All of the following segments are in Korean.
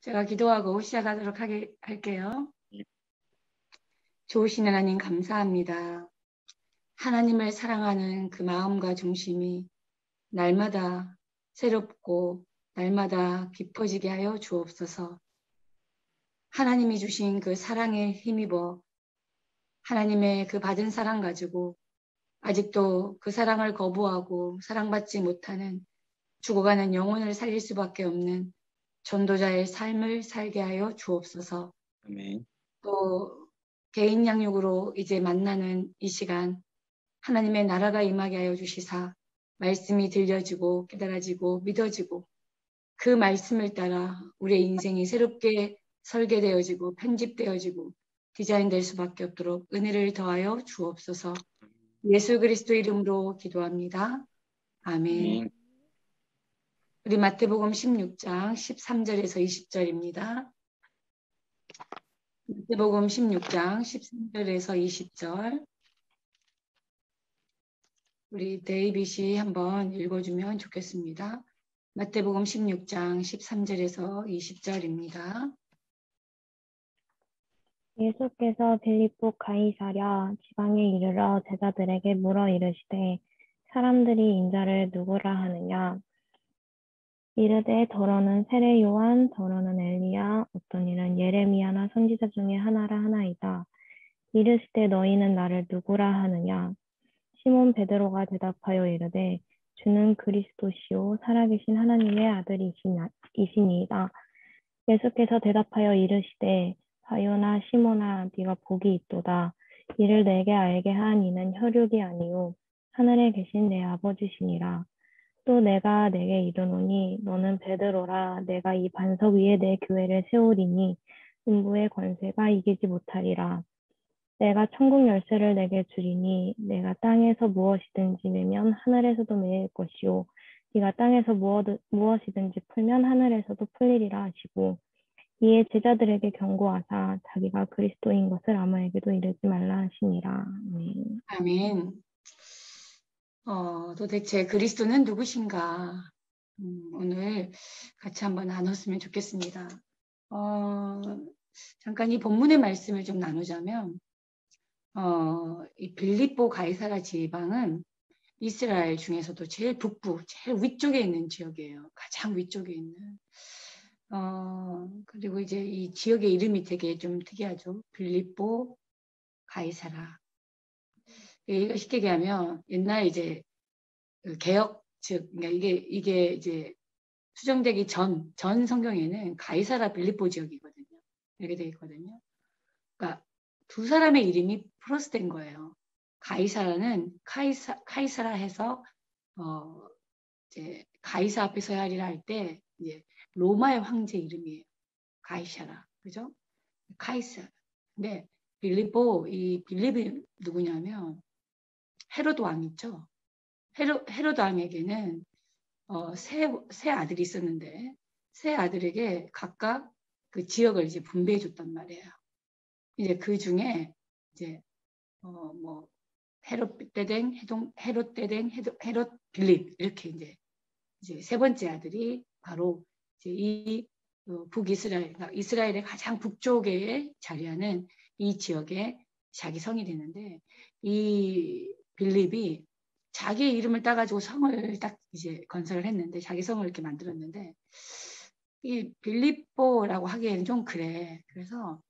제가 기도하고 시작하도록 할게요. 좋으신 하나님 감사합니다. 하나님을 사랑하는 그 마음과 중심이 날마다 새롭고 날마다 깊어지게 하여 주옵소서. 하나님이 주신 그 사랑에 힘입어 하나님의 그 받은 사랑 가지고 아직도 그 사랑을 거부하고 사랑받지 못하는 죽어가는 영혼을 살릴 수밖에 없는 전도자의 삶을 살게 하여 주옵소서. 아멘. 또 개인 양육으로 이제 만나는 이 시간 하나님의 나라가 임하게 하여 주시사 말씀이 들려지고 깨달아지고 믿어지고 그 말씀을 따라 우리의 인생이 새롭게 설계되어지고 편집되어지고 디자인될 수밖에 없도록 은혜를 더하여 주옵소서. 예수 그리스도 이름으로 기도합니다. 아멘. 우리 마태복음 16장 13절에서 20절입니다. 마태복음 16장 13절에서 20절 우리 데이빗이 한번 읽어주면 좋겠습니다. 마태복음 16장 13절에서 20절입니다. 예수께서 빌립보 가이사랴 지방에 이르러 제자들에게 물어 이르시되 사람들이 인자를 누구라 하느냐. 이르되 더러는 세례 요한, 더러는 엘리야, 어떤 이는 예레미야나 선지자 중에 하나라 하나이다. 이르시되 너희는 나를 누구라 하느냐. 시몬 베드로가 대답하여 이르되 주는 그리스도시요 살아계신 하나님의 아들이시니이다. 예수께서 대답하여 이르시되 바요나 시몬아 네가 복이 있도다. 이를 내게 알게 한 이는 혈육이 아니요 하늘에 계신 내 아버지시니라. 또 내가 내게 이르노니 너는 베드로라. 내가 이 반석 위에 내 교회를 세우리니 음부의 권세가 이기지 못하리라. 내가 천국 열쇠를 내게 주리니 내가 땅에서 무엇이든지 매면 하늘에서도 매일 것이요 네가 땅에서 무엇이든지 풀면 하늘에서도 풀리리라 하시고 이에 제자들에게 경고하사 자기가 그리스도인 것을 아무에게도 이르지 말라 하시니라. 아멘. 도대체 그리스도는 누구신가? 오늘 같이 한번 나눴으면 좋겠습니다. 잠깐 이 본문의 말씀을 좀 나누자면 이 빌립보 가이사라 지방은 이스라엘 중에서도 제일 북부, 제일 위쪽에 있는 지역이에요. 가장 위쪽에 있는. 그리고 이제 이 지역의 이름이 되게 좀 특이하죠. 빌립보 가이사라. 이거 쉽게 얘기하면 옛날 이제 그 개혁 즉, 그러니까 이게 이제 수정되기 전 성경에는 가이사라 빌립보 지역이거든요. 이렇게 되어 있거든요. 그러니까 두 사람의 이름이 플러스된 거예요. 가이사라는 카이사라 해서 이제 가이사 앞에 서야 하리라 할 때 이제 로마의 황제 이름이에요. 가이사라, 그죠? 카이사. 근데 이 빌립이 누구냐면 헤로드 왕 있죠. 헤로드 왕에게는 세 아들이 있었는데 세 아들에게 각각 그 지역을 이제 분배해 줬단 말이에요. 이제 그 중에 이제 뭐 헤롯 때댕 헤롯 때댕 헤롯 빌립 이렇게 이제 세 번째 아들이 바로 이제 이 북이스라엘, 그러니까 이스라엘의 가장 북쪽에 자리하는 이 지역에 자기 성이 되는데 이 빌립이 자기의 이름을 따가지고 성을 딱 이제 건설을 했는데 자기 성을 이렇게 만들었는데 이 빌립보라고 하기에는 좀 그래. 그래서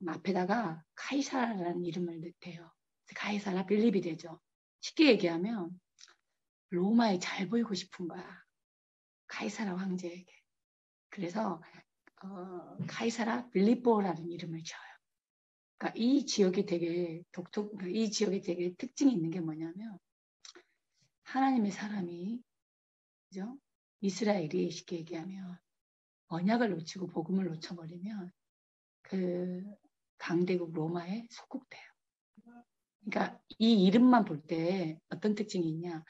앞에다가 카이사라라는 이름을 넣대요. 가이사라 빌립이 되죠. 쉽게 얘기하면 로마에 잘 보이고 싶은 거야. 카이사라 황제에게. 그래서 카이사라 빌립보라는 이름을 지어요. 그러니까 이 지역이 되게 이 지역이 되게 특징이 있는 게 뭐냐면 하나님의 사람이, 그죠? 이스라엘이 쉽게 얘기하면 언약을 놓치고 복음을 놓쳐버리면 그 강대국 로마에 속국돼요. 그러니까 이 이름만 볼 때 어떤 특징이 있냐?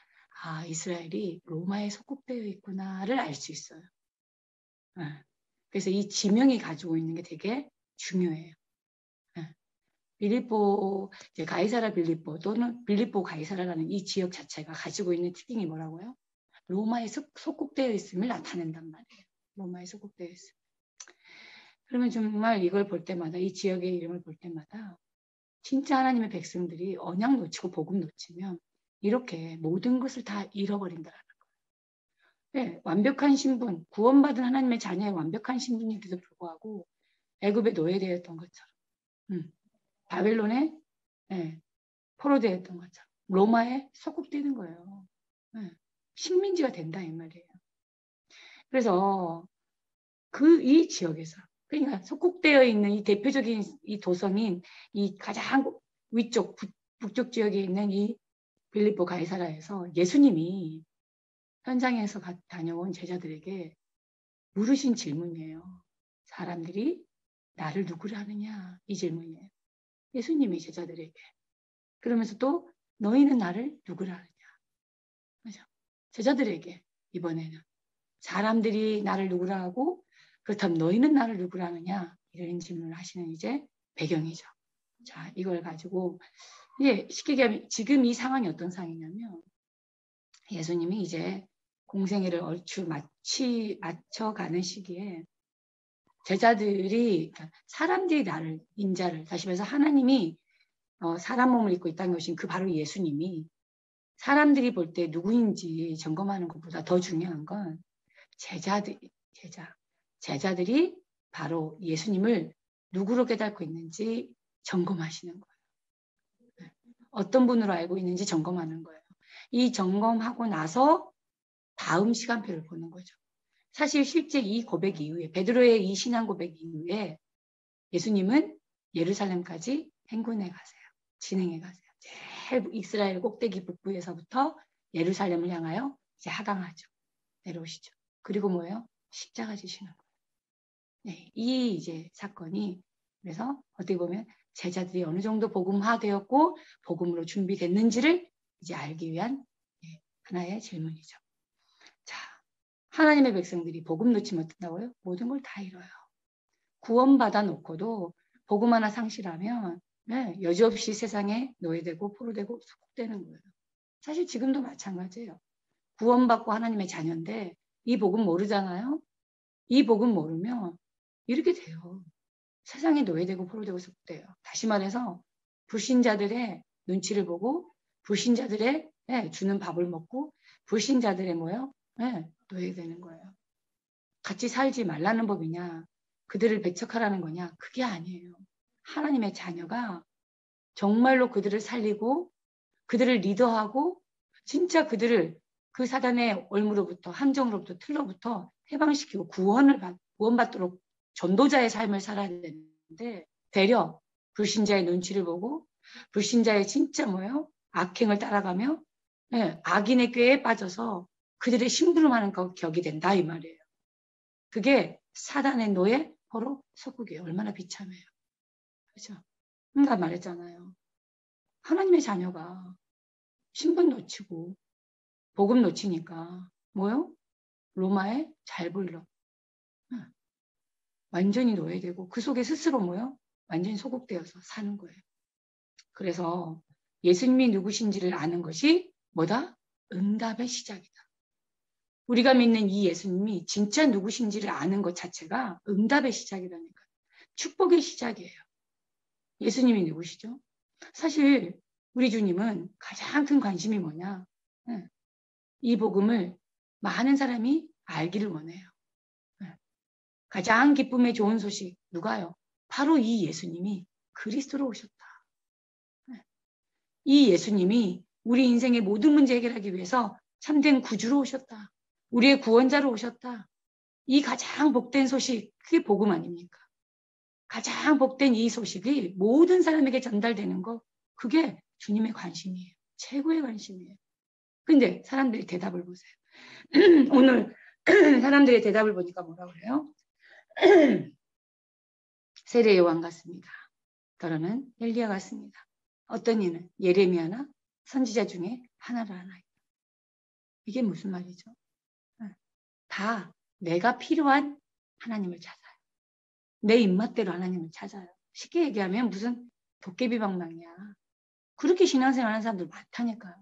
아, 이스라엘이 로마에 속국되어 있구나를 알 수 있어요. 그래서 이 지명이 가지고 있는 게 되게 중요해요. 빌립보, 가이사라 빌립보 또는 빌립보 가이사라라는 이 지역 자체가 가지고 있는 특징이 뭐라고요? 로마에 속국되어 있음을 나타낸단 말이에요. 로마에 속국되어 있음. 그러면 정말 이걸 볼 때마다, 이 지역의 이름을 볼 때마다 진짜 하나님의 백성들이 언약 놓치고 복음 놓치면 이렇게 모든 것을 다 잃어버린다라는 거예요. 네, 완벽한 신분, 구원받은 하나님의 자녀의 완벽한 신분인데도 불구하고 애굽에 노예되었던 것처럼, 바벨론에 네, 포로되었던 것처럼 로마에 속국되는 거예요. 네, 식민지가 된다 이 말이에요. 그래서 이 지역에서, 그러니까 속국되어 있는 이 대표적인 이 도성인 이 가장 위쪽 북쪽 지역에 있는 이 빌립보 가이사라에서 예수님이 현장에서 다녀온 제자들에게 물으신 질문이에요. 사람들이 나를 누구라 하느냐, 이 질문이에요. 예수님이 제자들에게. 그러면서 또 너희는 나를 누구라 하느냐. 그죠? 제자들에게 이번에는 사람들이 나를 누구라 하고 그렇다면 너희는 나를 누구라 하느냐, 이런 질문을 하시는 이제 배경이죠. 자, 이걸 가지고 이제 쉽게 얘기하면 지금 이 상황이 어떤 상황이냐면 예수님이 이제 공생애를 얼추 맞춰가는 시기에 제자들이, 사람들이 나를, 인자를, 다시 말해서 하나님이 사람 몸을 입고 이 땅에 오신 그 바로 예수님이 사람들이 볼 때 누구인지 점검하는 것보다 더 중요한 건 제자들이 바로 예수님을 누구로 깨닫고 있는지 점검하시는 거예요. 어떤 분으로 알고 있는지 점검하는 거예요. 이 점검하고 나서 다음 시간표를 보는 거죠. 사실 실제 이 고백 이후에, 베드로의 이 신앙 고백 이후에 예수님은 예루살렘까지 행군해 가세요. 진행해 가세요. 제일 이스라엘 꼭대기 북부에서부터 예루살렘을 향하여 이제 하강하죠. 내려오시죠. 그리고 뭐예요? 십자가 지시는 거예요. 네, 이 이제 사건이, 그래서 어떻게 보면 제자들이 어느 정도 복음화되었고 복음으로 준비됐는지를 이제 알기 위한 하나의 질문이죠. 자, 하나님의 백성들이 복음 놓치면 어떡한다고요? 모든 걸 다 잃어요. 구원받아 놓고도 복음 하나 상실하면 여지없이 세상에 노예되고 포로되고 속국되는 거예요. 사실 지금도 마찬가지예요. 구원받고 하나님의 자녀인데 이 복음 모르잖아요. 이 복음 모르면 이렇게 돼요. 세상에 노예되고 포로되고 속국돼요. 다시 말해서 불신자들의 눈치를 보고 불신자들의 주는 밥을 먹고 불신자들의 뭐요? 노예되는 거예요. 같이 살지 말라는 법이냐, 그들을 배척하라는 거냐, 그게 아니에요. 하나님의 자녀가 정말로 그들을 살리고 그들을 리더하고 진짜 그들을 그 사단의 올무로부터, 함정으로부터, 틀로부터 해방시키고 구원받도록 전도자의 삶을 살아야 되는데 되려 불신자의 눈치를 보고 불신자의 진짜 뭐예요? 악행을 따라가며 악인의 꾀에 빠져서 그들의 심부름하는 격이 된다 이 말이에요. 그게 사단의 노예, 포로, 속국이에요. 얼마나 비참해요. 그렇죠? 그러니까 말했잖아요. 하나님의 자녀가 신분 놓치고 복음 놓치니까 뭐요? 로마에 잘 보이러 완전히 노예되고 그 속에 스스로 뭐요? 완전히 소국되어서 사는 거예요. 그래서 예수님이 누구신지를 아는 것이 뭐다? 응답의 시작이다. 우리가 믿는 이 예수님이 진짜 누구신지를 아는 것 자체가 응답의 시작이라니까. 축복의 시작이에요. 예수님이 누구시죠? 사실 우리 주님은 가장 큰 관심이 뭐냐? 이 복음을 많은 사람이 알기를 원해요. 가장 기쁨의 좋은 소식 누가요? 바로 이 예수님이 그리스도로 오셨다. 이 예수님이 우리 인생의 모든 문제 해결하기 위해서 참된 구주로 오셨다. 우리의 구원자로 오셨다. 이 가장 복된 소식, 그게 복음 아닙니까? 가장 복된 이 소식이 모든 사람에게 전달되는 거, 그게 주님의 관심이에요. 최고의 관심이에요. 근데 사람들이 대답을 보세요. 오늘 사람들의 대답을 보니까 뭐라 그래요? 세례 요한 같습니다. 더러는 엘리야 같습니다. 어떤 이는 예레미야나 선지자 중에 하나를 하나. 이게 무슨 말이죠? 다 내가 필요한 하나님을 찾아요. 내 입맛대로 하나님을 찾아요. 쉽게 얘기하면 무슨 도깨비 방망이야. 그렇게 신앙생활 하는 사람들 많다니까요.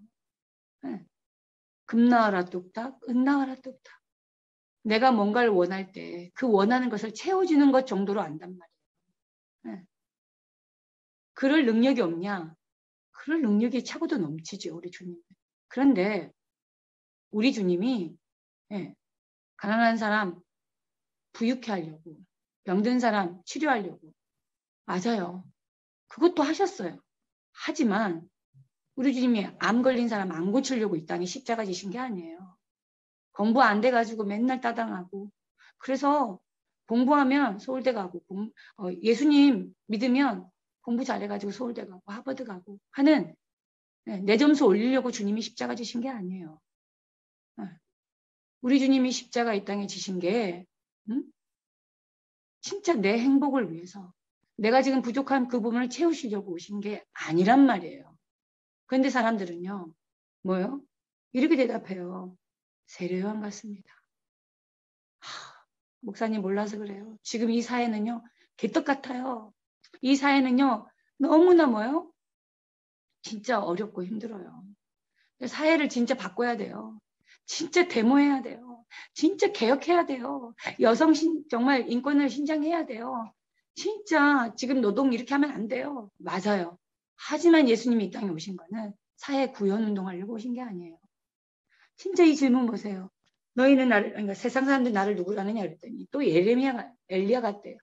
금 나와라 뚝딱, 은 나와라 뚝딱. 내가 뭔가를 원할 때 그 원하는 것을 채워주는 것 정도로 안단 말이에요. 네. 그럴 능력이 없냐? 그럴 능력이 차고도 넘치죠, 우리 주님. 그런데 우리 주님이 네, 가난한 사람 부유케 하려고, 병든 사람 치료하려고. 맞아요. 그것도 하셨어요. 하지만 우리 주님이 암 걸린 사람 안 고치려고 이 땅에 십자가 지신 게 아니에요. 공부 안 돼가지고 맨날 따당하고. 그래서 공부하면 서울대 가고, 예수님 믿으면 공부 잘해가지고 서울대 가고 하버드 가고 하는, 내 점수 올리려고 주님이 십자가 지신 게 아니에요. 우리 주님이 십자가 이 땅에 지신 게 진짜 내 행복을 위해서, 내가 지금 부족한 그 부분을 채우시려고 오신 게 아니란 말이에요. 그런데 사람들은요, 뭐요? 이렇게 대답해요. 세례요한 같습니다. 목사님 몰라서 그래요. 지금 이 사회는요, 개떡 같아요. 이 사회는요, 너무나 뭐요? 진짜 어렵고 힘들어요. 사회를 진짜 바꿔야 돼요. 진짜 데모해야 돼요. 진짜 개혁해야 돼요. 정말 인권을 신장해야 돼요. 진짜 지금 노동 이렇게 하면 안 돼요. 맞아요. 하지만 예수님이 이 땅에 오신 거는 사회 구현 운동하려고 오신 게 아니에요. 진짜 이 질문 보세요. 너희는 나를, 그러니까 세상 사람들 나를 누구로 아느냐 그랬더니 또 엘리야 같대요.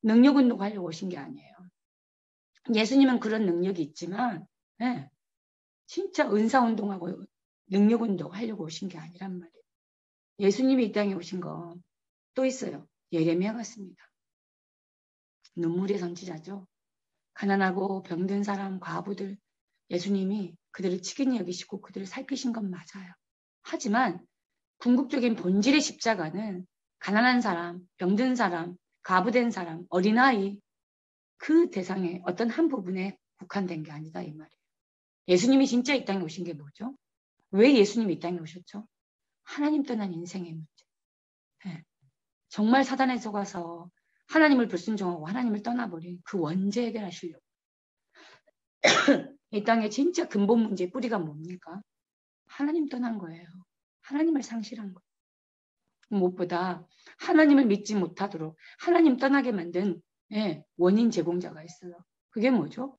능력 운동하려고 오신 게 아니에요. 예수님은 그런 능력이 있지만 네, 진짜 은사 운동하고 능력 운동 하려고 오신 게 아니란 말이에요. 예수님이 이 땅에 오신 거 또 있어요. 예레미야 같습니다. 눈물의 선지자죠. 가난하고 병든 사람, 과부들, 예수님이 그들을 치근히 여기시고 그들을 살피신 건 맞아요. 하지만 궁극적인 본질의 십자가는 가난한 사람, 병든 사람, 과부된 사람, 어린아이 그 대상의 어떤 한 부분에 국한된 게 아니다 이 말이에요. 예수님이 진짜 이 땅에 오신 게 뭐죠? 왜 예수님이 이 땅에 오셨죠? 하나님 떠난 인생의 문제. 네. 정말 사단에 속아서 하나님을 불순종하고 하나님을 떠나버린 그 원죄 해결하시려고. 이 땅에 진짜 근본 문제의 뿌리가 뭡니까? 하나님 떠난 거예요. 하나님을 상실한 거예요. 무엇보다 하나님을 믿지 못하도록 하나님 떠나게 만든 원인 제공자가 있어요. 그게 뭐죠?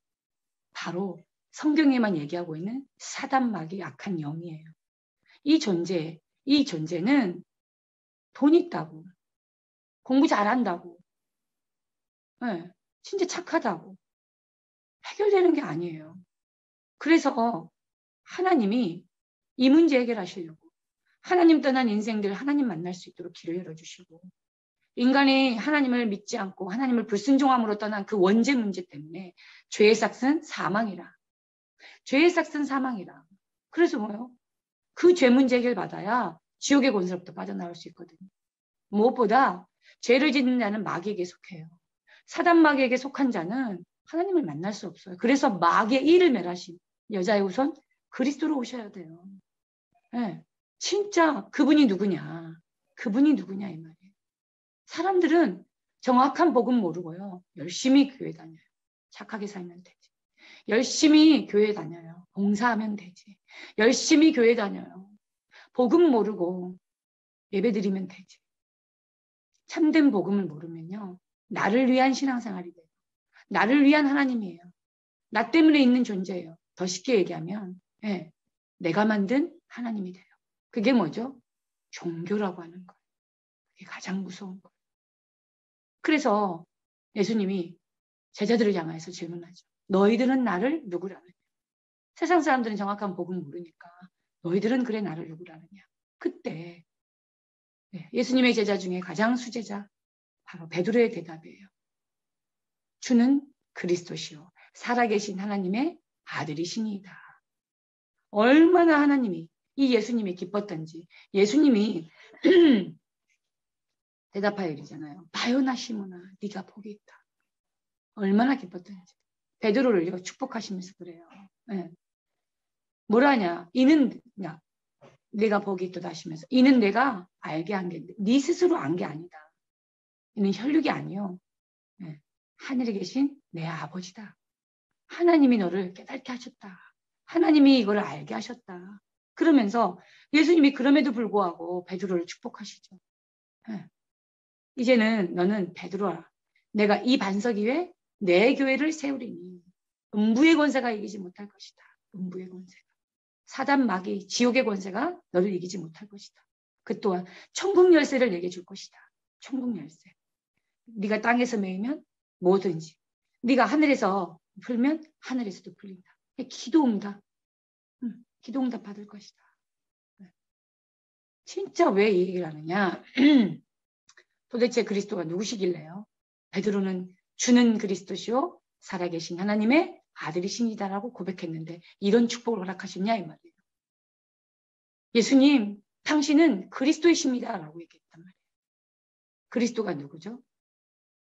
바로 성경에만 얘기하고 있는 사단마귀 악한 영이에요. 이 존재는 돈 있다고, 공부 잘한다고, 진짜 착하다고 해결되는 게 아니에요. 그래서 하나님이 이 문제 해결하시려고 하나님 떠난 인생들 하나님 만날 수 있도록 길을 열어주시고, 인간이 하나님을 믿지 않고 하나님을 불순종함으로 떠난 그 원죄 문제 때문에 죄의 삭은 사망이라. 죄의 삭은 사망이라. 그래서 뭐요? 그 죄 문제 해결 받아야 지옥의 권세로부터 빠져나올 수 있거든요. 무엇보다 죄를 짓는 자는 마귀에게 속해요. 사단 마귀에게 속한 자는 하나님을 만날 수 없어요. 그래서 마귀의 일을 멸하신 여자의 우선 그리스도로 오셔야 돼요. 네. 진짜 그분이 누구냐? 그분이 누구냐 이 말이에요. 사람들은 정확한 복음 모르고요. 열심히 교회 다녀요. 착하게 살면 되지. 열심히 교회 다녀요. 봉사하면 되지. 열심히 교회 다녀요. 복음 모르고 예배 드리면 되지. 참된 복음을 모르면요. 나를 위한 신앙생활이 돼요. 나를 위한 하나님이에요. 나 때문에 있는 존재예요. 더 쉽게 얘기하면 내가 만든 하나님이 돼요. 그게 뭐죠? 종교라고 하는 거예요. 그게 가장 무서운 거예요. 그래서 예수님이 제자들을 향해서 질문하죠. 너희들은 나를 누구라느냐? 세상 사람들은 정확한 복음 모르니까 너희들은 그래 나를 누구라느냐? 그때 예수님의 제자 중에 가장 수제자 바로 베드로의 대답이에요. 주는 그리스도시요 살아계신 하나님의 아들이시니이다. 얼마나 하나님이 이 예수님이 기뻤던지. 예수님이 대답하여 이러잖아요. 바요나 시몬아 네가 복이 있다. 얼마나 기뻤던지. 베드로를 이거 축복하시면서 그래요. 네. 뭐라냐? 이는 내가 복이 있다 하시면서 이는 내가 알게 한 게 네 스스로 안 게 아니다. 이는 혈육이 아니요. 네. 하늘에 계신 내 아버지다. 하나님이 너를 깨닫게 하셨다. 하나님이 이걸 알게 하셨다. 그러면서 예수님이 그럼에도 불구하고 베드로를 축복하시죠. 네. 이제는 너는 베드로라. 내가 이 반석 위에 내 교회를 세우리니 음부의 권세가 이기지 못할 것이다. 음부의 권세가. 사단 마귀 지옥의 권세가 너를 이기지 못할 것이다. 그 또한 천국 열쇠를 내게 줄 것이다. 천국 열쇠. 네가 땅에서 매이면 뭐든지, 네가 하늘에서 풀면 하늘에서도 풀린다. 기도응답. 기도응답 받을 것이다. 진짜 왜 이 얘기를 하느냐. 도대체 그리스도가 누구시길래요? 베드로는 주는 그리스도시요 살아계신 하나님의 아들이십니다라고 고백했는데 이런 축복을 허락하셨냐 이 말이에요. 예수님 당신은 그리스도이십니다라고 얘기했단 말이에요. 그리스도가 누구죠?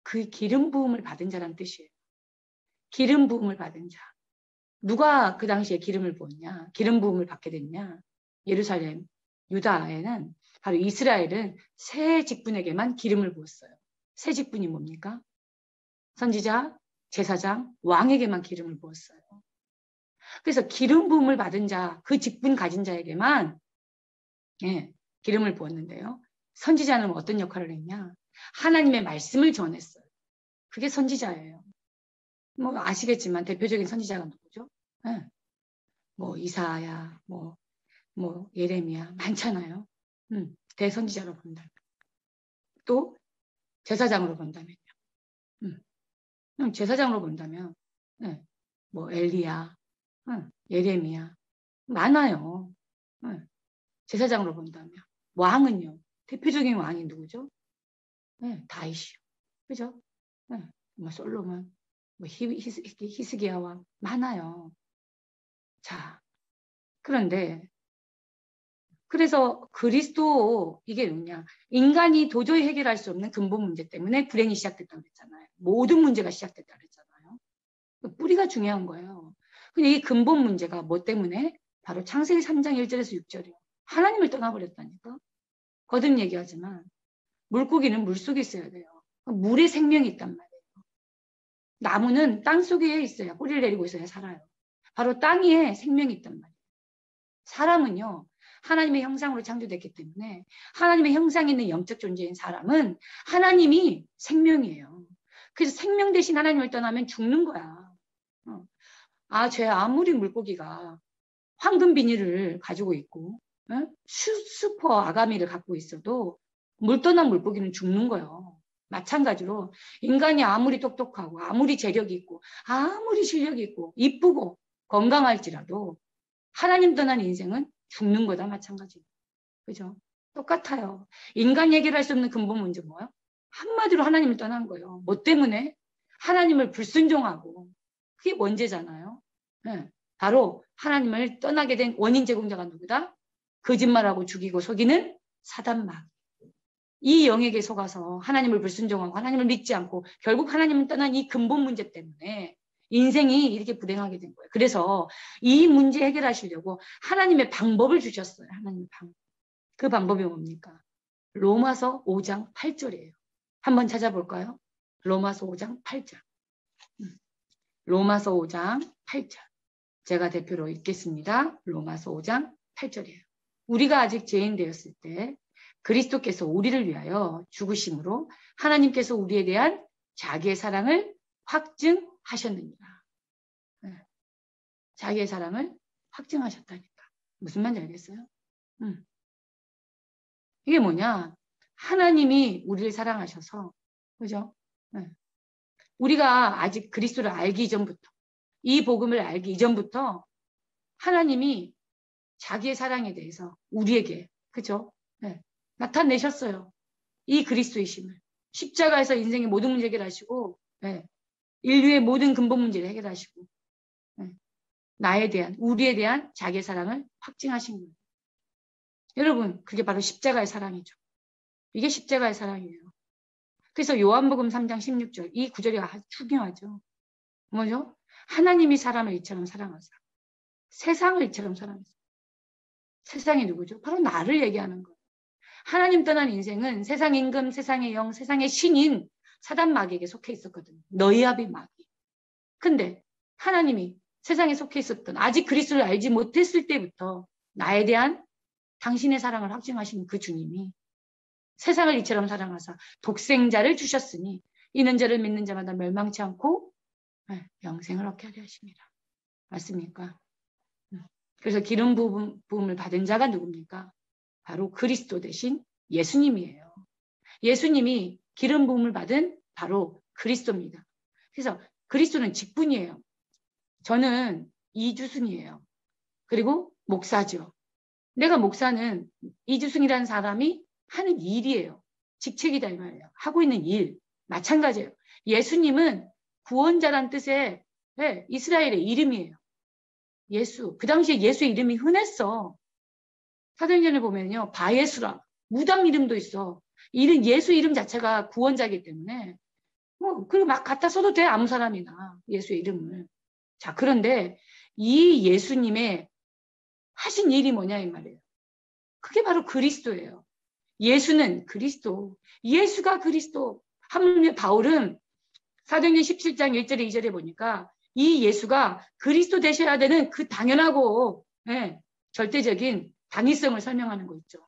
그 기름 부음을 받은 자란 뜻이에요. 기름 부음을 받은 자. 누가 그 당시에 기름을 부었냐? 기름 부음을 받게 됐냐? 예루살렘, 유다에는 바로 이스라엘은 세 직분에게만 기름을 부었어요. 세 직분이 뭡니까? 선지자, 제사장, 왕에게만 기름을 부었어요. 그래서 기름 부음을 받은 자, 그 직분 가진 자에게만 기름을 부었는데요. 선지자는 어떤 역할을 했냐? 하나님의 말씀을 전했어요. 그게 선지자예요. 뭐 아시겠지만 대표적인 선지자가 누구죠? 네. 뭐 이사야, 뭐 예레미야 많잖아요. 대선지자로 본다면. 또 제사장으로 본다면요. 제사장으로 본다면 뭐 엘리야, 예레미야 많아요. 제사장으로 본다면. 왕은요. 대표적인 왕이 누구죠? 다윗이요. 그죠? 뭐 솔로몬, 뭐 히스기야 왕 많아요. 자, 그런데 그래서 그리스도 이게 뭐냐? 인간이 도저히 해결할 수 없는 근본 문제 때문에 불행이 시작됐다고 그랬잖아요. 모든 문제가 시작됐다고 그랬잖아요. 뿌리가 중요한 거예요. 근데 이 근본 문제가 뭐 때문에? 바로 창세기 3장 1절에서 6절이에요. 하나님을 떠나버렸다니까. 거듭 얘기하지만 물고기는 물속에 있어야 돼요. 물에 생명이 있단 말이에요. 나무는 땅 속에 있어야 뿌리를 내리고 있어야 살아요. 바로 땅 위에 생명이 있단 말이에요. 사람은요. 하나님의 형상으로 창조됐기 때문에 하나님의 형상이 있는 영적 존재인 사람은 하나님이 생명이에요. 그래서 생명 대신 하나님을 떠나면 죽는 거야. 쟤 아무리 물고기가 황금 비닐을 가지고 있고 슈퍼 아가미를 갖고 있어도 물 떠난 물고기는 죽는 거예요. 마찬가지로 인간이 아무리 똑똑하고 아무리 재력이 있고 아무리 실력이 있고 이쁘고 건강할지라도 하나님 떠난 인생은 죽는 거다 마찬가지로. 그죠? 똑같아요. 인간이 해결할 수 없는 근본 문제 뭐야? 한마디로 하나님을 떠난 거예요. 뭐 때문에? 하나님을 불순종하고 그게 원죄잖아요. 네. 바로 하나님을 떠나게 된 원인 제공자가 누구다? 거짓말하고 죽이고 속이는 사단마귀. 이 영에게 속아서 하나님을 불순종하고 하나님을 믿지 않고 결국 하나님을 떠난 이 근본 문제 때문에 인생이 이렇게 불행하게 된 거예요. 그래서 이 문제 해결하시려고 하나님의 방법을 주셨어요. 하나님의 방법. 그 방법이 뭡니까? 로마서 5장 8절이에요. 한번 찾아볼까요? 로마서 5장 8절. 로마서 5장 8절. 제가 대표로 읽겠습니다. 로마서 5장 8절이에요. 우리가 아직 죄인 되었을 때 그리스도께서 우리를 위하여 죽으심으로 하나님께서 우리에 대한 자기의 사랑을 확증하셨느니라. 자기의 사랑을 확증하셨다니까. 무슨 말인지 알겠어요? 이게 뭐냐? 하나님이 우리를 사랑하셔서, 그죠? 우리가 아직 그리스도를 알기 이전부터, 이 복음을 알기 이전부터 하나님이 자기의 사랑에 대해서 우리에게, 그죠? 나타내셨어요. 이 그리스도이심을. 십자가에서 인생의 모든 문제 해결하시고, 인류의 모든 근본 문제를 해결하시고, 나에 대한, 우리에 대한 자기의 사랑을 확증하신 거예요. 여러분, 그게 바로 십자가의 사랑이죠. 이게 십자가의 사랑이에요. 그래서 요한복음 3장 16절, 이 구절이 아주 중요하죠. 뭐죠? 하나님이 사람을 이처럼 사랑하사. 세상을 이처럼 사랑하사. 세상이 누구죠? 바로 나를 얘기하는 거예요. 하나님 떠난 인생은 세상 임금, 세상의 영, 세상의 신인 사단 마귀에게 속해 있었거든요. 너희압의 마귀. 근데 하나님이 세상에 속해 있었던 아직 그리스도를 알지 못했을 때부터 나에 대한 당신의 사랑을 확증하신 그 주님이 세상을 이처럼 사랑하사 독생자를 주셨으니 이는 저를 믿는 자마다 멸망치 않고 영생을 얻게 하려 하십니다. 맞습니까? 그래서 기름 부음을 받은 자가 누굽니까? 바로 그리스도 대신 예수님이에요. 예수님이 기름 부음을 받은 바로 그리스도입니다. 그래서 그리스도는 직분이에요. 저는 이주순이에요. 그리고 목사죠. 내가 목사는 이주순이라는 사람이 하는 일이에요. 직책이다 이 말이에요. 하고 있는 일. 마찬가지예요. 예수님은 구원자란 뜻의 이스라엘의 이름이에요. 예수. 그 당시에 예수의 이름이 흔했어. 사도행전을 보면요. 바예수라. 무당 이름도 있어. 예수 이름 자체가 구원자이기 때문에 그거 막 갖다 써도 돼. 아무 사람이나 예수의 이름을. 자, 그런데 이 예수님의 하신 일이 뭐냐 이 말이에요. 그게 바로 그리스도예요. 예수는 그리스도. 예수가 그리스도. 하물며 바울은 사도행전 17장 1절에 2절에 보니까 이 예수가 그리스도 되셔야 되는 그 당연하고 절대적인 당위성을 설명하는 거 있죠.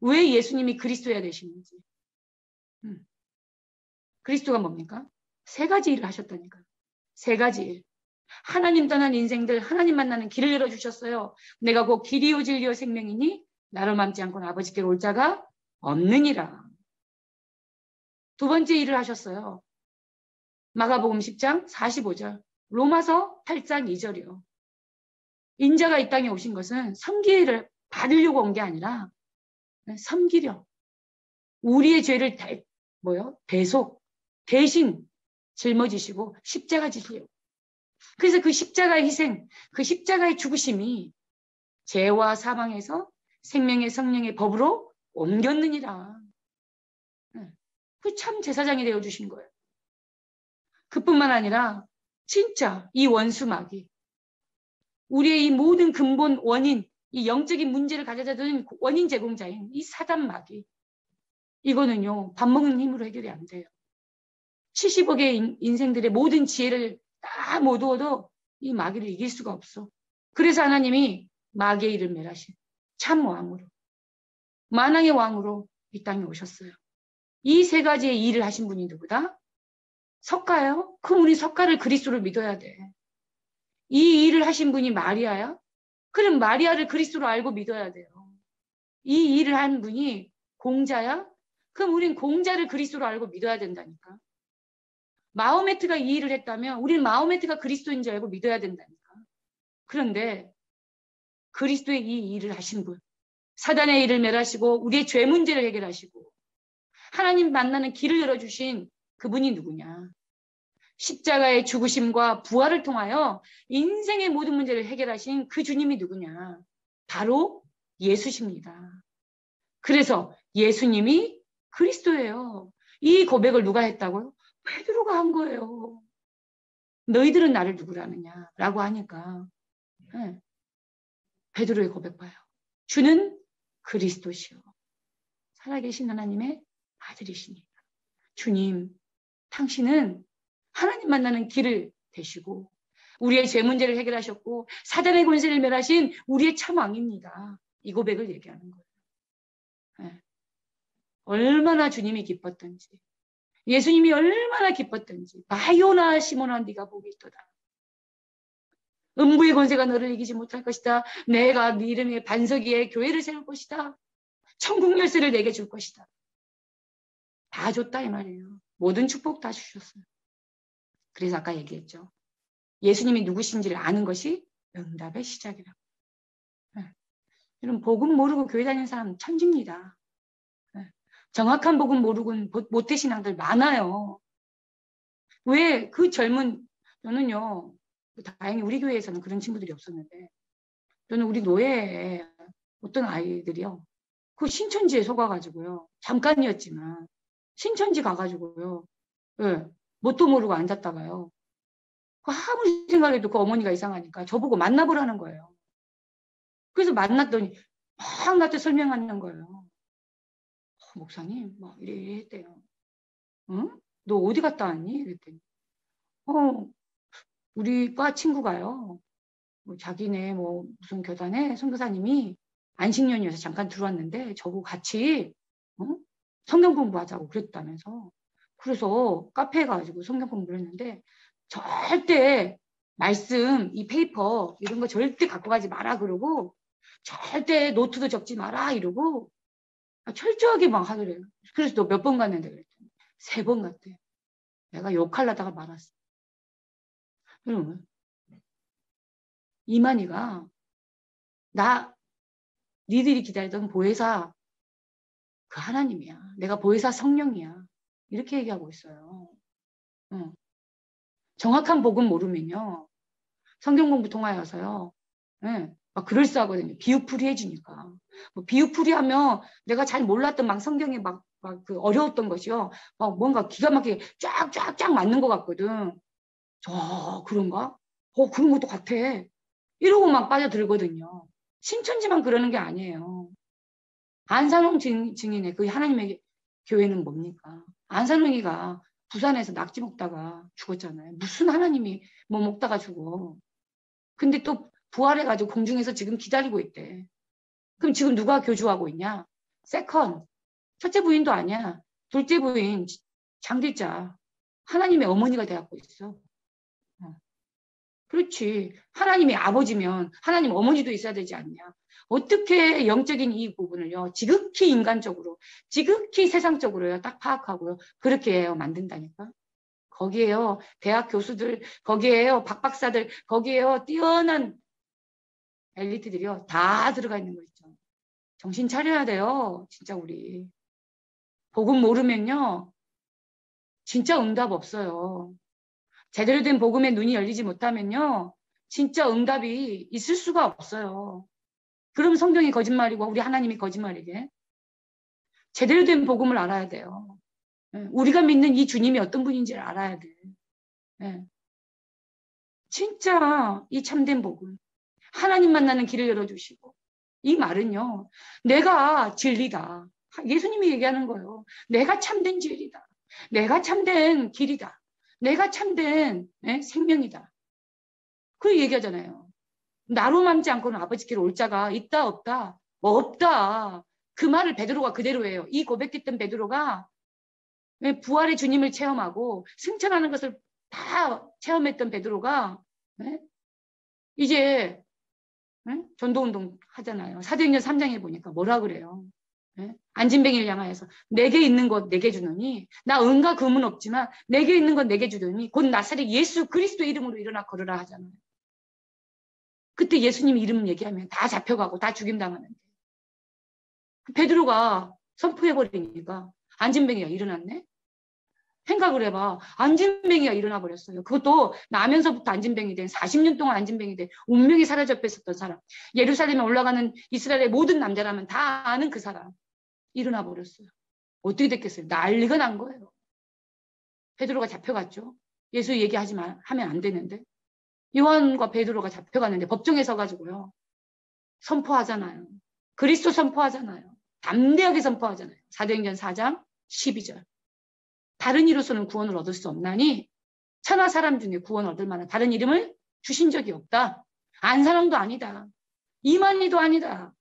왜 예수님이 그리스도여야 되시는지. 그리스도가 뭡니까? 세 가지 일을 하셨다니까요. 세 가지 일. 하나님 떠난 인생들, 하나님 만나는 길을 열어주셨어요. 내가 곧 길이요 진리요 생명이니 나로 맘지 않고는 아버지께로 올 자가 없느니라. 두 번째 일을 하셨어요. 마가복음 10장 45절, 로마서 8장 2절이요. 인자가 이 땅에 오신 것은 섬기를 받으려고 온 게 아니라 섬기려. 우리의 죄를 배속, 대신 짊어지시고 십자가 지시려고. 그래서 그 십자가의 희생, 그 십자가의 죽으심이 죄와 사망에서 생명의 성령의 법으로 옮겼느니라. 그 참 제사장이 되어주신 거예요. 그뿐만 아니라 진짜 이 원수 마귀, 우리의 이 모든 근본 원인, 이 영적인 문제를 가져다 주는 원인 제공자인 이 사단 마귀, 이거는요 밥 먹는 힘으로 해결이 안 돼요. 70억의 인생들의 모든 지혜를 다 모두어도 이 마귀를 이길 수가 없어. 그래서 하나님이 마귀의 이를 멸하신 참 왕으로, 만왕의 왕으로 이 땅에 오셨어요. 이 세 가지의 일을 하신 분이 누구다? 석가요? 그럼 우리 석가를 그리스도를 믿어야 돼. 이 일을 하신 분이 마리아야? 그럼 마리아를 그리스도로 알고 믿어야 돼요. 이 일을 한 분이 공자야? 그럼 우린 공자를 그리스도로 알고 믿어야 된다니까. 마호메트가 이 일을 했다면 우리는 마호메트가 그리스도인 줄 알고 믿어야 된다니까. 그런데 그리스도의 이 일을 하신 분, 사단의 일을 멸하시고 우리의 죄 문제를 해결하시고 하나님 만나는 길을 열어주신 그분이 누구냐? 십자가의 죽으심과 부활을 통하여 인생의 모든 문제를 해결하신 그 주님이 누구냐? 바로 예수십니다. 그래서 예수님이 그리스도예요. 이 고백을 누가 했다고요? 베드로가 한 거예요. 너희들은 나를 누구라 하느냐? 라고 하니까 베드로의 고백 봐요. 주는 그리스도시요. 살아계신 하나님의 아들이십니다. 주님, 당신은 하나님 만나는 길을 되시고 우리의 죄 문제를 해결하셨고 사단의 권세를 멸하신 우리의 참 왕입니다. 이 고백을 얘기하는 거예요. 얼마나 주님이 기뻤던지, 예수님이 얼마나 기뻤던지. 바요나 시몬아 네가 복이 있도다. 음부의 권세가 너를 이기지 못할 것이다. 내가 네 이름의 반석 위에 교회를 세울 것이다. 천국 열쇠를 내게 줄 것이다. 다 줬다 이 말이에요. 모든 축복 다 주셨어요. 그래서 아까 얘기했죠. 예수님이 누구신지를 아는 것이 응답의 시작이라고. 여러분 복음 모르고 교회 다니는 사람 천지입니다. 정확한 복음 모르고 모태 신앙들 많아요. 왜 그 저는요, 다행히 우리 교회에서는 그런 친구들이 없었는데, 저는 우리 노예에 어떤 아이들이요, 그 신천지에 속아가지고요, 잠깐이었지만 신천지 가가지고요, 뭣도 모르고 앉았다가요, 아무리 생각해도 그 어머니가 이상하니까 저보고 만나보라는 거예요. 그래서 만났더니 막 나한테 설명하는 거예요. 목사님, 막 이래 했대요. 응? 너 어디 갔다 왔니? 그랬더니 우리 과 친구가요. 뭐 자기네 뭐 무슨 교단에 선교사님이 안식년이어서 잠깐 들어왔는데 저보고 같이 성경 공부하자고 그랬다면서. 그래서 카페에 가가지고 성경 공부를 했는데 절대 말씀, 이 페이퍼 이런 거 절대 갖고 가지 마라 그러고 절대 노트도 적지 마라 이러고 철저하게 막 하더래요. 그래서 너 몇 번 갔는데 그랬더니 3번 갔대. 내가 욕하려다가 말았어. 그러면 이만희가 니들이 기다리던 보혜사 그 하나님이야. 내가 보혜사 성령이야. 이렇게 얘기하고 있어요. 정확한 복음 모르면요. 성경 공부 통하여서요. 막 그럴싸하거든요. 비유풀이해주니까. 뭐 비유풀이하면 내가 잘 몰랐던 막 성경에 막 그 어려웠던 것이요. 막 뭔가 기가 막히게 쫙쫙쫙 맞는 것 같거든. 그런가? 그런 것도 같아. 이러고 막 빠져들거든요. 신천지만 그러는 게 아니에요. 안산홍 증인의 그 하나님의 교회는 뭡니까? 안산홍이가 부산에서 낙지 먹다가 죽었잖아요. 무슨 하나님이 뭐 먹다가 죽어. 근데 또 부활해가지고 공중에서 지금 기다리고 있대. 그럼 지금 누가 교주하고 있냐? 세컨. 첫째 부인도 아니야. 둘째 부인 장길자. 하나님의 어머니가 되었고 있어. 그렇지. 하나님의 아버지면 하나님 어머니도 있어야 되지 않냐. 어떻게 영적인 이 부분을요. 지극히 인간적으로, 지극히 세상적으로요. 딱 파악하고요. 그렇게 해요. 만든다니까. 거기에요. 대학 교수들, 거기에요. 박박사들, 거기에요. 뛰어난 엘리트들이요. 다 들어가 있는 거 있죠. 정신 차려야 돼요. 진짜 우리. 복음 모르면요. 진짜 응답 없어요. 제대로 된 복음에 눈이 열리지 못하면요. 진짜 응답이 있을 수가 없어요. 그럼 성경이 거짓말이고 우리 하나님이 거짓말이게. 제대로 된 복음을 알아야 돼요. 우리가 믿는 이 주님이 어떤 분인지를 알아야 돼. 진짜 이 참된 복음. 하나님 만나는 길을 열어주시고. 이 말은요. 내가 진리다. 예수님이 얘기하는 거예요. 내가 참된 진리다. 내가 참된 길이다. 내가 참된 생명이다. 그 얘기하잖아요. 나로 맘지 않고는 아버지께로 올 자가 있다 없다. 뭐 없다. 그 말을 베드로가 그대로 해요. 이 고백했던 베드로가 부활의 주님을 체험하고 승천하는 것을 다 체험했던 베드로가 이제 전도운동 하잖아요. 사도행전 3장에 보니까 뭐라 그래요. 안진뱅이를 향하여서 내게 있는 것 내게 주노니 나 은과 금은 없지만 내게 있는 것 내게 주노니 곧 나사렛 예수 그리스도 이름으로 일어나 걸으라 하잖아요. 그때 예수님 이름 얘기하면 다 잡혀가고 다 죽임당하는데 베드로가 선포해버리니까 안진뱅이가 일어났네. 생각을 해봐. 안진뱅이가 일어나 버렸어요. 그것도 나면서부터 안진뱅이 된 40년 동안 안진뱅이 된 운명이 사라져 뺐었던 사람. 예루살렘에 올라가는 이스라엘의 모든 남자라면 다 아는 그 사람. 일어나 버렸어요. 어떻게 됐겠어요? 난리가 난 거예요. 베드로가 잡혀갔죠. 예수 얘기하면 안 되는데. 요한과 베드로가 잡혀갔는데 법정에 서가지고요. 선포하잖아요. 그리스도 선포하잖아요. 담대하게 선포하잖아요. 사도행전 4장 12절. 다른 이로서는 구원을 얻을 수 없나니 천하 사람 중에 구원 얻을 만한 다른 이름을 주신 적이 없다. 안사랑도 아니다. 이만희도 아니다.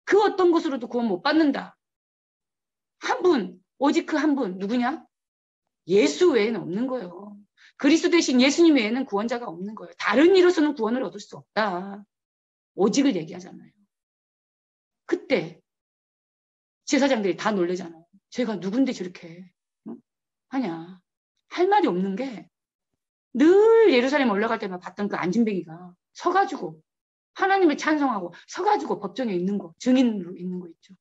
그 어떤 것으로도 구원 못 받는다. 한 분, 오직 그 한 분, 누구냐? 예수 외에는 없는 거예요. 그리스도 대신 예수님 외에는 구원자가 없는 거예요. 다른 이로서는 구원을 얻을 수 없다. 오직을 얘기하잖아요. 그때 제사장들이 다 놀래잖아요. 제가 누군데 저렇게 하냐. 할 말이 없는 게 늘 예루살렘 올라갈 때만 봤던 그 안진뱅이가 서가지고 하나님을 찬송하고 서가지고 법정에 있는 거, 증인으로 있는 거 있죠.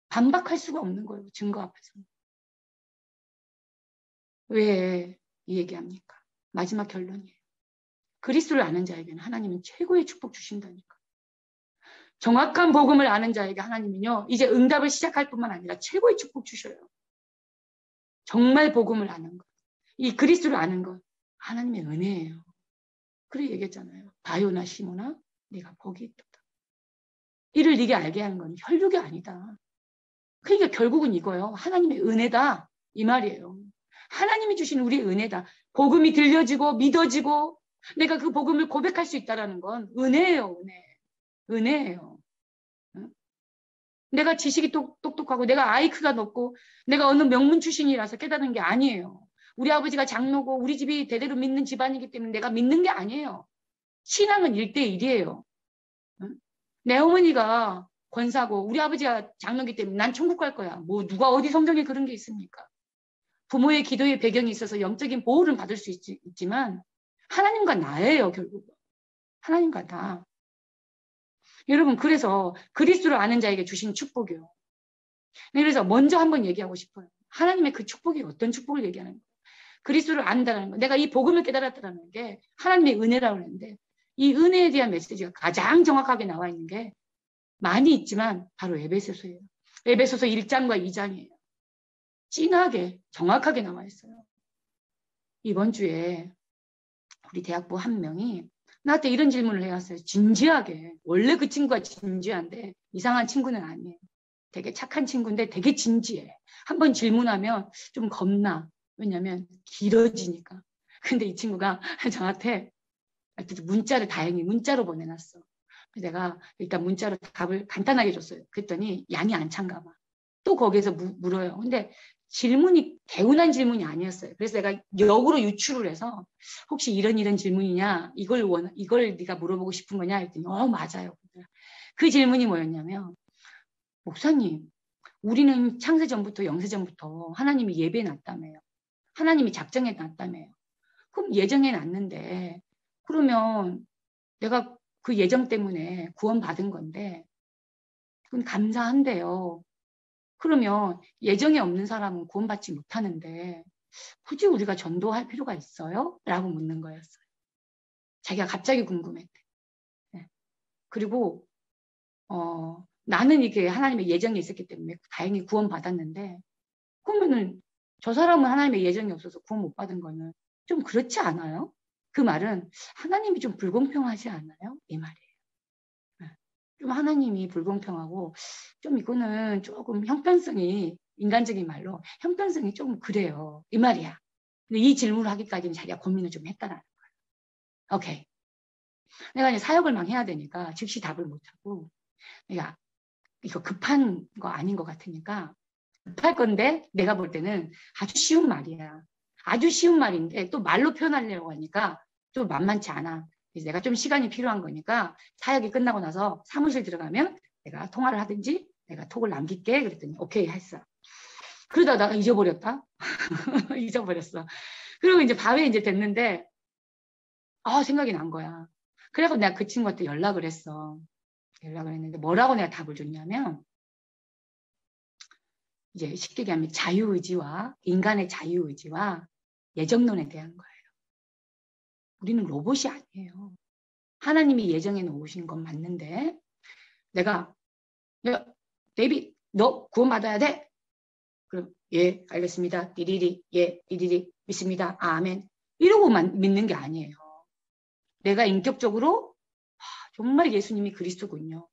반박할 수가 없는 거예요. 증거 앞에서. 왜 이 얘기합니까? 마지막 결론이에요. 그리스도를 아는 자에게는 하나님은 최고의 축복 주신다니까. 정확한 복음을 아는 자에게 하나님은요. 이제 응답을 시작할 뿐만 아니라 최고의 축복 주셔요. 정말 복음을 아는 것. 이 그리스도를 아는 것. 하나님의 은혜예요. 그래 얘기했잖아요. 바요나 시모나 네가 복이 있도다. 이를 네게 알게 하는 건 혈육이 아니다. 그러니까 결국은 이거예요. 하나님의 은혜다. 이 말이에요. 하나님이 주신 우리의 은혜다. 복음이 들려지고 믿어지고 내가 그 복음을 고백할 수 있다는 건 은혜예요. 은혜예요. 내가 지식이 똑똑하고 내가 IQ가 높고 내가 어느 명문 출신이라서 깨닫는 게 아니에요. 우리 아버지가 장로고 우리 집이 대대로 믿는 집안이기 때문에 내가 믿는 게 아니에요. 신앙은 1대1이에요. 내 어머니가 권사고 우리 아버지가 장로기 때문에 난 천국 갈 거야. 뭐 누가 어디 성경에 그런 게 있습니까? 부모의 기도의 배경이 있어서 영적인 보호를 받을 수 있지만 하나님과 나예요. 결국 하나님과 나. 여러분 그래서 그리스도를 아는 자에게 주신 축복이요. 그래서 먼저 한번 얘기하고 싶어요. 하나님의 그 축복이 어떤 축복을 얘기하는 거예요. 그리스도를 안다는 거. 내가 이 복음을 깨달았다는 게 하나님의 은혜라고 하는데 이 은혜에 대한 메시지가 가장 정확하게 나와 있는 게 많이 있지만 바로 에베소서예요. 에베소서 1장과 2장이에요. 진하게 정확하게 나와 있어요. 이번 주에 우리 대학부 한 명이 나한테 이런 질문을 해왔어요. 진지하게. 원래 그 친구가 진지한데 이상한 친구는 아니에요. 되게 착한 친구인데 되게 진지해. 한번 질문하면 좀 겁나. 왜냐면 길어지니까. 근데 이 친구가 저한테 문자를 다행히 문자로 보내놨어. 내가 일단 문자로 답을 간단하게 줬어요. 그랬더니 양이 안 찬가 봐. 또 거기에서 물어요. 근데 질문이 개운한 질문이 아니었어요. 그래서 내가 역으로 유추를 해서 혹시 이런 질문이냐? 이걸 네가 물어보고 싶은 거냐? 했더니 맞아요. 그 질문이 뭐였냐면 목사님, 우리는 창세전부터 영세전부터 하나님이 예배해 놨다며요. 하나님이 작정해 놨다며요. 그럼 예정해 놨는데 그러면 내가 그 예정 때문에 구원받은 건데 그건 감사한데요. 그러면 예정에 없는 사람은 구원받지 못하는데 굳이 우리가 전도할 필요가 있어요? 라고 묻는 거였어요. 자기가 갑자기 궁금했대. 네. 그리고 나는 이게 하나님의 예정이 있었기 때문에 다행히 구원받았는데 그러면은 저 사람은 하나님의 예정이 없어서 구원 못 받은 거는 좀 그렇지 않아요? 그 말은 하나님이 좀 불공평하지 않아요? 이 말이에요. 좀 하나님이 불공평하고 좀 이거는 조금 형편성이 인간적인 말로 형편성이 조금 그래요. 이 말이야. 근데 이 질문을 하기까지는 자기가 고민을 좀 했다라는 거예요. 오케이. 내가 이제 사역을 막 해야 되니까 즉시 답을 못하고 내가 이거 급한 거 아닌 것 같으니까 급할 건데 내가 볼 때는 아주 쉬운 말이야. 아주 쉬운 말인데 또 말로 표현하려고 하니까 좀 만만치 않아. 그래서 내가 좀 시간이 필요한 거니까 사역이 끝나고 나서 사무실 들어가면 내가 통화를 하든지 내가 톡을 남길게. 그랬더니 오케이 했어. 그러다 나 잊어버렸다. 잊어버렸어. 그리고 이제 밤에 이제 됐는데 생각이 난 거야. 그래서 내가 그 친구한테 연락을 했어. 연락을 했는데 뭐라고 내가 답을 줬냐면 이제 쉽게 얘기하면 자유의지와 인간의 자유의지와 예정론에 대한 거예요. 우리는 로봇이 아니에요. 하나님이 예정해 놓으신 건 맞는데 내가 데이빗 너 구원받아야 돼? 그럼 예 알겠습니다. 띠리리 예 띠리리 믿습니다. 아멘 이러고만 믿는 게 아니에요. 내가 인격적으로 정말 예수님이 그리스도군요.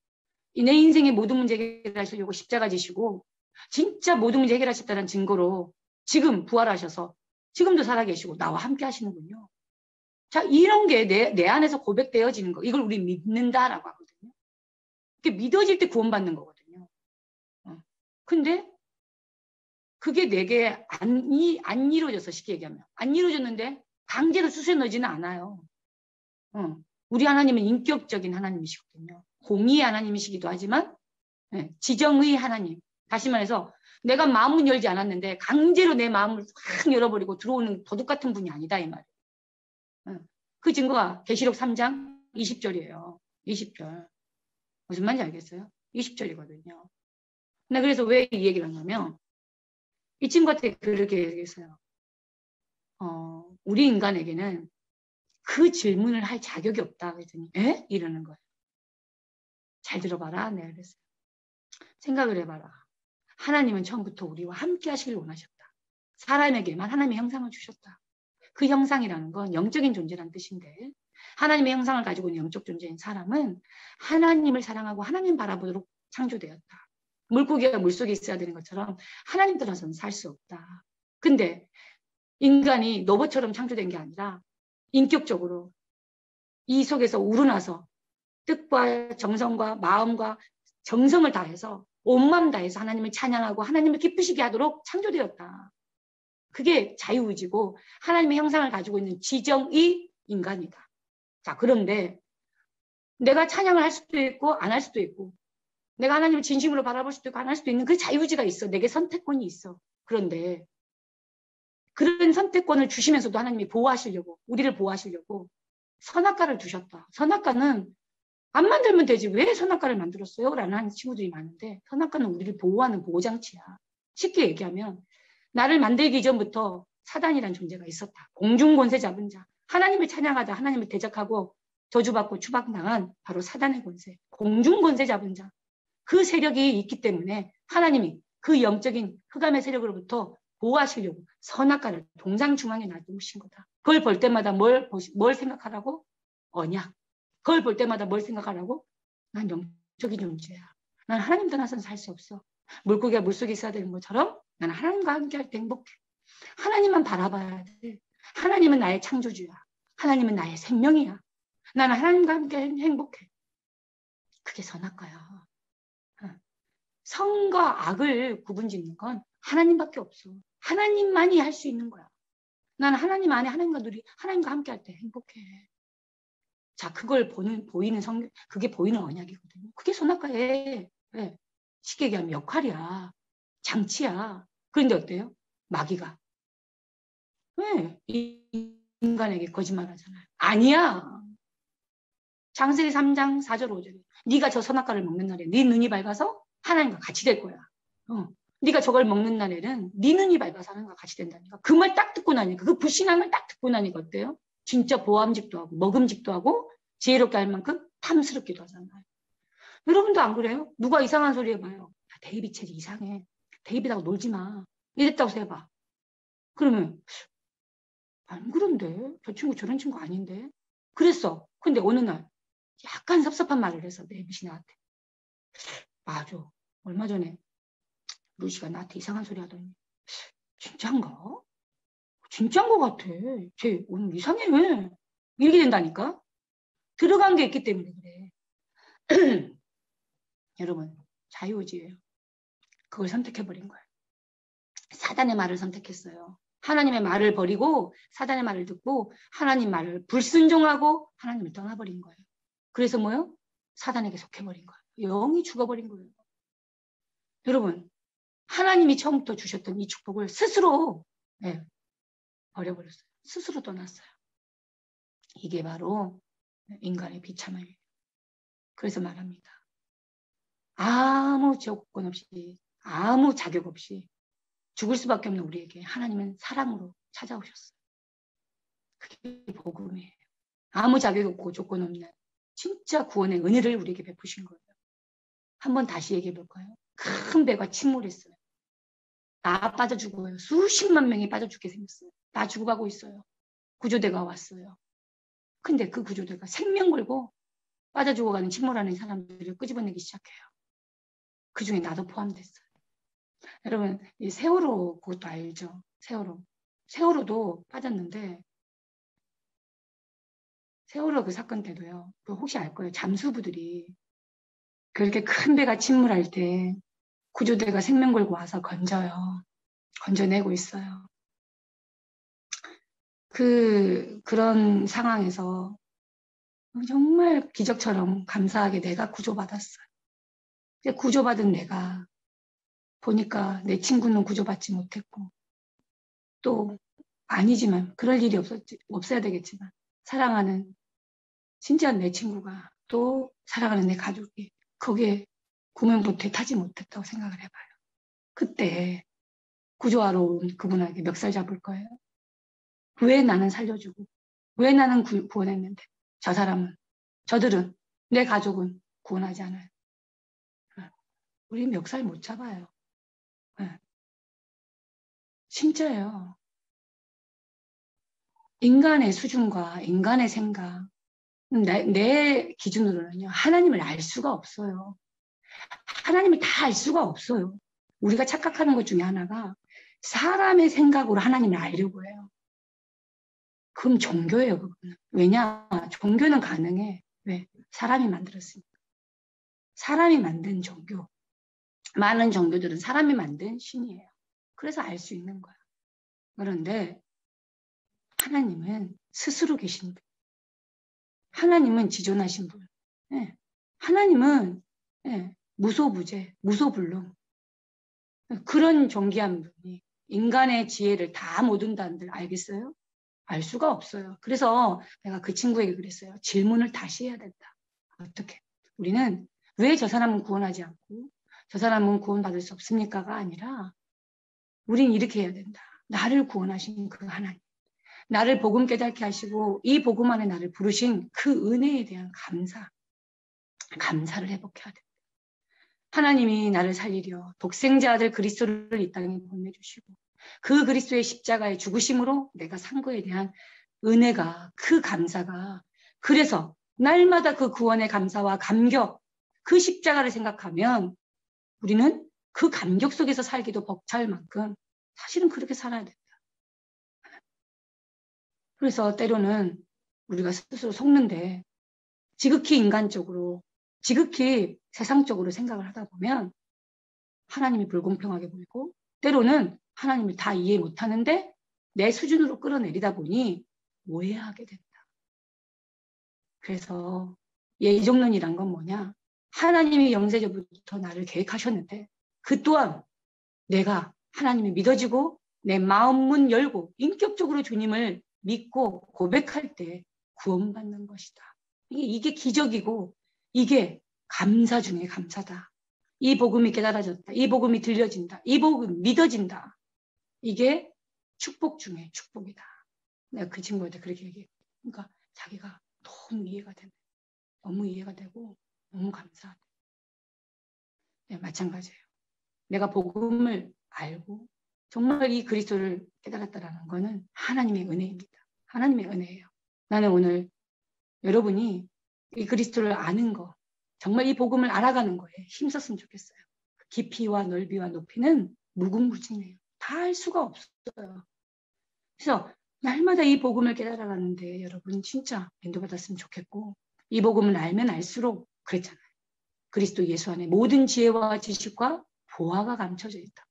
내 인생의 모든 문제 해결하시려고 십자가 지시고 진짜 모든 문제 해결하셨다는 증거로 지금 부활하셔서 지금도 살아계시고 나와 함께 하시는군요. 자, 이런 게 내 안에서 고백되어지는 거. 이걸 우리 믿는다라고 하거든요. 그게 믿어질 때 구원받는 거거든요. 근데 그게 내게 안 이루어져서 쉽게 얘기하면 안 이루어졌는데 강제로 수수에 넣지는 않아요. 우리 하나님은 인격적인 하나님이시거든요. 공의의 하나님이시기도 하지만 지정의 하나님. 다시 말해서 내가 마음은 열지 않았는데 강제로 내 마음을 확 열어버리고 들어오는 도둑 같은 분이 아니다 이 말이에요. 그 증거가 계시록 3장 20절이에요. 20절. 무슨 말인지 알겠어요? 20절이거든요. 근데 그래서 왜 이 얘기를 하냐면 이 친구한테 그렇게 얘기했어요. 우리 인간에게는 그 질문을 할 자격이 없다. 그랬더니 에? 이러는 거예요. 잘 들어봐라. 내가 그랬어요. 생각을 해봐라. 하나님은 처음부터 우리와 함께 하시길 원하셨다. 사람에게만 하나님의 형상을 주셨다. 그 형상이라는 건 영적인 존재라는 뜻인데 하나님의 형상을 가지고 있는 영적 존재인 사람은 하나님을 사랑하고 하나님 바라보도록 창조되었다. 물고기가 물속에 있어야 되는 것처럼 하나님 떠나서는 살 수 없다. 근데 인간이 로봇처럼 창조된 게 아니라 인격적으로 이 속에서 우러나서 뜻과 정성과 마음과 정성을 다해서 온 마음 다해서 하나님을 찬양하고 하나님을 기쁘시게 하도록 창조되었다. 그게 자유의지고 하나님의 형상을 가지고 있는 지정의 인간이다. 자, 그런데 내가 찬양을 할 수도 있고 안 할 수도 있고 내가 하나님을 진심으로 바라볼 수도 있고 안 할 수도 있는 그 자유의지가 있어. 내게 선택권이 있어. 그런데 그런 선택권을 주시면서도 하나님이 보호하시려고, 우리를 보호하시려고 선악과를 두셨다. 선악과는 안 만들면 되지 왜 선악과를 만들었어요? 라는 하는 친구들이 많은데 선악과는 우리를 보호하는 보호장치야. 쉽게 얘기하면 나를 만들기 전부터 사단이란 존재가 있었다. 공중권세 잡은 자. 하나님을 찬양하다 하나님을 대적하고 저주받고 추방당한 바로 사단의 권세. 공중권세 잡은 자. 그 세력이 있기 때문에 하나님이 그 영적인 흑암의 세력으로부터 보호하시려고 선악과를 동상 중앙에 놔두신 거다. 그걸 볼 때마다 뭘 생각하라고? 언약. 그걸 볼 때마다 뭘 생각하라고? 난 영적인 존재야. 난 하나님 떠나서는 살 수 없어. 물고기가 물속에 있어야 되는 것처럼 나는 하나님과 함께 할 때 행복해. 하나님만 바라봐야 돼. 하나님은 나의 창조주야. 하나님은 나의 생명이야. 나는 하나님과 함께 행복해. 그게 선악과야. 선과 악을 구분짓는 건 하나님밖에 없어. 하나님만이 할 수 있는 거야. 나는 하나님 안에 하나님과 함께 할 때 행복해. 자, 그걸 보이는 성경, 그게 보이는 언약이거든요. 그게 선악과의 네. 쉽게 얘기하면 역할이야. 장치야. 그런데 어때요? 마귀가. 왜? 인간에게 거짓말 하잖아요. 아니야. 창세기 3장 4절 5절에 네가 저 선악과를 먹는 날에 네 눈이 밝아서 하나님과 같이 될 거야. 네가 저걸 먹는 날에는 네 눈이 밝아서 하나님과 같이 된다니까. 그 말 딱 듣고 나니까 그 불신앙을 딱 듣고 나니까 어때요? 진짜 보암직도 하고 먹음직도 하고 지혜롭게 할 만큼 탐스럽기도 하잖아요. 여러분도 안 그래요? 누가 이상한 소리 해봐요. 데이비 책이 이상해. 데이비하고 놀지 마. 이랬다고 해봐. 그러면 안 그런데 저 친구 저런 친구 아닌데 그랬어. 근데 어느 날 약간 섭섭한 말을 해서 데이빗이 나한테 맞아. 얼마 전에 루시가 나한테 이상한 소리 하더니 진짠가? 진짠 것 같아. 쟤 오늘 이상해. 이렇게 된다니까. 들어간 게 있기 때문에 그래. 여러분 자유의지예요. 그걸 선택해버린 거예요. 사단의 말을 선택했어요. 하나님의 말을 버리고 사단의 말을 듣고 하나님 말을 불순종하고 하나님을 떠나버린 거예요. 그래서 뭐요? 사단에게 속해버린 거예요. 영이 죽어버린 거예요. 여러분 하나님이 처음부터 주셨던 이 축복을 스스로 버려버렸어요. 스스로 떠났어요. 이게 바로 인간의 비참함이에요. 그래서 말합니다. 아무 조건 없이 아무 자격 없이 죽을 수밖에 없는 우리에게 하나님은 사랑으로 찾아오셨어요. 그게 복음이에요. 아무 자격 없고 조건 없는 진짜 구원의 은혜를 우리에게 베푸신 거예요. 한번 다시 얘기해 볼까요? 큰 배가 침몰했어요. 나 빠져 죽어요. 수십만 명이 빠져 죽게 생겼어요. 나 죽어가고 있어요. 구조대가 왔어요. 근데 그 구조대가 생명 걸고 빠져 죽어가는 침몰하는 사람들을 끄집어내기 시작해요. 그중에 나도 포함됐어요. 여러분 이 세월호 그것도 알죠? 세월호도 빠졌는데 세월호 그 사건 때도요. 혹시 알 거예요? 잠수부들이 그렇게 큰 배가 침몰할 때 구조대가 생명 걸고 와서 건져요. 건져내고 있어요. 그런 상황에서 정말 기적처럼 감사하게 내가 구조받았어요. 구조받은 내가 보니까 내 친구는 구조받지 못했고 또 아니지만 그럴 일이 없어야 되겠지만 사랑하는 진짜 내 친구가 또 사랑하는 내 가족이 거기에 구명보트에 타지 못했다고 생각을 해봐요. 그때 구조하러 온 그분에게 멱살 잡을 거예요. 왜 나는 살려주고 왜 나는 구원했는데 저들은 내 가족은 구원하지 않아요. 우리 멱살 못 잡아요. 진짜예요. 인간의 수준과 인간의 생각 내 기준으로는요. 하나님을 알 수가 없어요. 하나님을 다 알 수가 없어요. 우리가 착각하는 것 중에 하나가 사람의 생각으로 하나님을 알려고 해요. 그럼 종교예요, 그거는. 왜냐? 종교는 가능해. 왜? 사람이 만들었으니까. 사람이 만든 종교. 많은 종교들은 사람이 만든 신이에요. 그래서 알 수 있는 거야. 그런데 하나님은 스스로 계신 분. 하나님은 지존하신 분. 예. 하나님은 무소부재, 무소불능. 그런 존귀한 분이 인간의 지혜를 다 못 온다는들 알겠어요? 알 수가 없어요. 그래서 내가 그 친구에게 그랬어요. 질문을 다시 해야 된다. 어떻게? 우리는 왜 저 사람은 구원하지 않고 저 사람은 구원받을 수 없습니까가 아니라 우린 이렇게 해야 된다. 나를 구원하신 그 하나님. 나를 복음 깨닫게 하시고 이 복음 안에 나를 부르신 그 은혜에 대한 감사를 회복해야 된다. 하나님이 나를 살리려 독생자 아들 그리스도를 이 땅에 보내주시고 그 그리스도의 십자가의 죽으심으로 내가 산 거에 대한 은혜가, 그 감사가, 그래서 날마다 그 구원의 감사와 감격, 그 십자가를 생각하면 우리는 그 감격 속에서 살기도 벅찰 만큼 사실은 그렇게 살아야 된다. 그래서 때로는 우리가 스스로 속는데 지극히 인간적으로, 지극히 세상적으로 생각을 하다 보면 하나님이 불공평하게 보이고 때로는 하나님을 다 이해 못하는데 내 수준으로 끌어내리다 보니 오해하게 된다. 그래서 예정론이란 건 뭐냐? 하나님이 영세전부터 나를 계획하셨는데 그 또한 내가 하나님이 믿어지고 내 마음 문 열고 인격적으로 주님을 믿고 고백할 때 구원받는 것이다. 이게 기적이고 이게 감사 중에 감사다. 이 복음이 깨달아졌다. 이 복음이 들려진다. 이 복음이 믿어진다. 이게 축복 중에 축복이다. 내가 그 친구한테 그렇게 얘기해. 그러니까 자기가 너무 이해가 되네. 너무 이해가 되고 너무 감사하다. 네, 마찬가지예요. 내가 복음을 알고 정말 이 그리스도를 깨달았다라는 것은 하나님의 은혜입니다. 하나님의 은혜예요. 나는 오늘 여러분이 이 그리스도를 아는 거, 정말 이 복음을 알아가는 거에 힘썼으면 좋겠어요. 깊이와 넓이와 높이는 무궁무진해요. 다 알 수가 없어요. 그래서 날마다 이 복음을 깨달아가는데 여러분 진짜 인도받았으면 좋겠고 이 복음을 알면 알수록 그랬잖아요. 그리스도 예수 안에 모든 지혜와 지식과 보화가 감춰져 있다.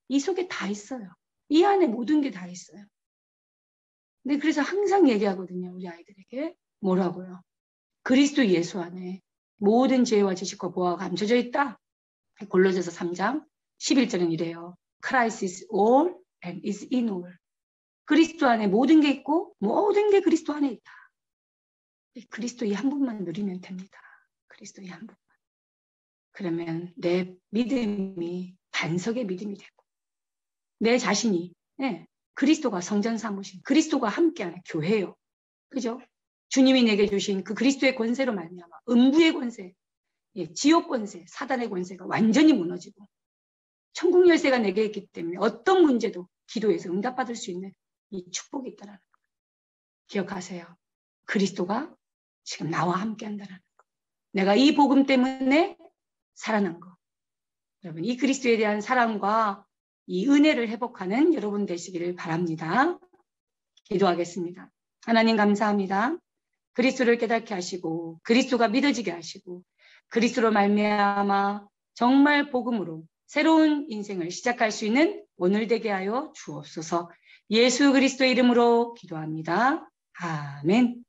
이 속에 다 있어요. 이 안에 모든 게 다 있어요. 근데 그래서 항상 얘기하거든요. 우리 아이들에게 뭐라고요? 그리스도 예수 안에 모든 지혜와 지식과 보화가 감춰져 있다. 골로새서 3장 11절은 이래요. Christ is all and is in all. 그리스도 안에 모든 게 있고 모든 게 그리스도 안에 있다. 그리스도 이 한 분만 누리면 됩니다. 그리스도 이 한 분만. 그러면 내 믿음이 반석의 믿음이 되고 내 자신이 그리스도가 성전 삼으신 그리스도가 함께하는 교회예요. 그죠? 주님이 내게 주신 그 그리스도의 권세로 말미암아 음부의 권세, 지옥 권세, 사단의 권세가 완전히 무너지고 천국 열쇠가 내게 있기 때문에 어떤 문제도 기도해서 응답받을 수 있는 이 축복이 있다는 거. 기억하세요. 그리스도가 지금 나와 함께 한다는 거. 내가 이 복음 때문에 살아난 거. 여러분 이 그리스도에 대한 사랑과 이 은혜를 회복하는 여러분 되시기를 바랍니다. 기도하겠습니다. 하나님 감사합니다. 그리스도를 깨닫게 하시고 그리스도가 믿어지게 하시고 그리스도로 말미암아 정말 복음으로 새로운 인생을 시작할 수 있는 오늘 되게 하여 주옵소서. 예수 그리스도의 이름으로 기도합니다. 아멘.